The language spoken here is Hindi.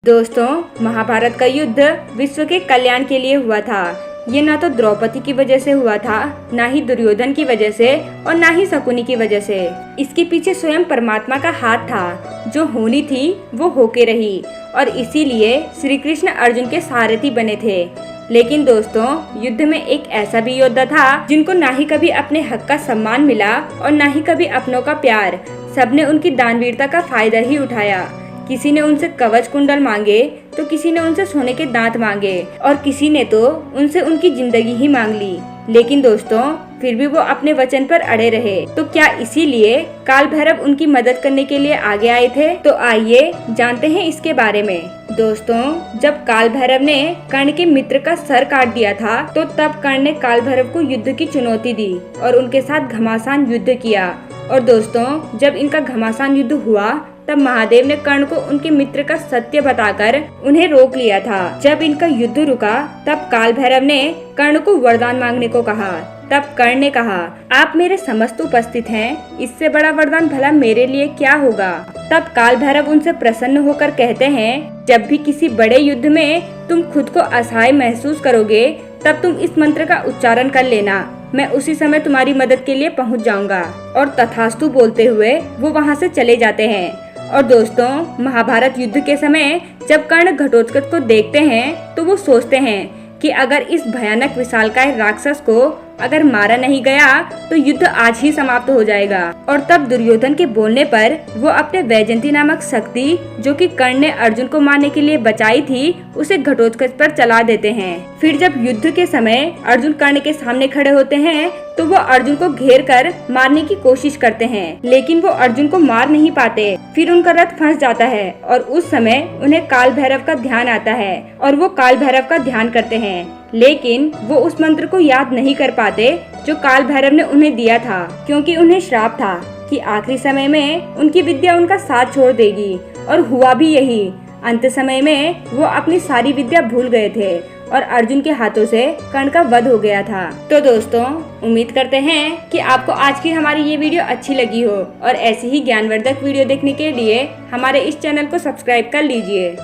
दोस्तों, महाभारत का युद्ध विश्व के कल्याण के लिए हुआ था। ये न तो द्रौपदी की वजह से हुआ था, न ही दुर्योधन की वजह से और न ही शकुनी की वजह से। इसके पीछे स्वयं परमात्मा का हाथ था। जो होनी थी वो होके रही और इसीलिए श्री कृष्ण अर्जुन के सारथी बने थे। लेकिन दोस्तों, युद्ध में एक ऐसा भी योद्धा था जिनको ना ही कभी अपने हक का सम्मान मिला और ना ही कभी अपनों का प्यार। सबने उनकी दानवीरता का फायदा ही उठाया। किसी ने उनसे कवच कुंडल मांगे तो किसी ने उनसे सोने के दांत मांगे और किसी ने तो उनसे उनकी जिंदगी ही मांग ली। लेकिन दोस्तों, फिर भी वो अपने वचन पर अड़े रहे। तो क्या इसीलिए काल भैरव उनकी मदद करने के लिए आगे आए थे? तो आइए जानते हैं इसके बारे में। दोस्तों, जब काल भैरव ने कर्ण के मित्र का सर काट दिया था तो तब कर्ण ने काल भैरव को युद्ध की चुनौती दी और उनके साथ घमासान युद्ध किया। और दोस्तों, जब इनका घमासान युद्ध हुआ तब महादेव ने कर्ण को उनके मित्र का सत्य बताकर उन्हें रोक लिया था। जब इनका युद्ध रुका तब काल भैरव ने कर्ण को वरदान मांगने को कहा। तब कर्ण ने कहा, आप मेरे समस्त उपस्थित हैं, इससे बड़ा वरदान भला मेरे लिए क्या होगा। तब काल भैरव उनसे प्रसन्न होकर कहते हैं, जब भी किसी बड़े युद्ध में तुम खुद को असहाय महसूस करोगे तब तुम इस मंत्र का उच्चारण कर लेना। मैं उसी समय तुम्हारी मदद के लिए पहुंच जाऊंगा। और तथास्तु बोलते हुए वो वहां से चले जाते हैं। और दोस्तों, महाभारत युद्ध के समय जब कर्ण घटोत्कच को देखते हैं तो वो सोचते हैं कि अगर इस भयानक विशालकाय राक्षस को अगर मारा नहीं गया तो युद्ध आज ही समाप्त हो जाएगा। और तब दुर्योधन के बोलने पर वो अपने वैजयंती नामक शक्ति जो कि कर्ण ने अर्जुन को मारने के लिए बचाई थी उसे घटोत्कच पर चला देते हैं। फिर जब युद्ध के समय अर्जुन कर्ण के सामने खड़े होते हैं तो वो अर्जुन को घेर कर मारने की कोशिश करते हैं, लेकिन वो अर्जुन को मार नहीं पाते। फिर उनका रथ फंस जाता है और उस समय उन्हें काल भैरव का ध्यान आता है और वो काल भैरव का ध्यान करते हैं, लेकिन वो उस मंत्र को याद नहीं कर पाते जो काल भैरव ने उन्हें दिया था, क्योंकि उन्हें श्राप था कि आखिरी समय में उनकी विद्या उनका साथ छोड़ देगी। और हुआ भी यही। अंत समय में वो अपनी सारी विद्या भूल गए थे और अर्जुन के हाथों से कर्ण का वध हो गया था। तो दोस्तों, उम्मीद करते हैं कि आपको आज की हमारी ये वीडियो अच्छी लगी हो और ऐसी ही ज्ञानवर्धक वीडियो देखने के लिए हमारे इस चैनल को सब्सक्राइब कर लीजिए।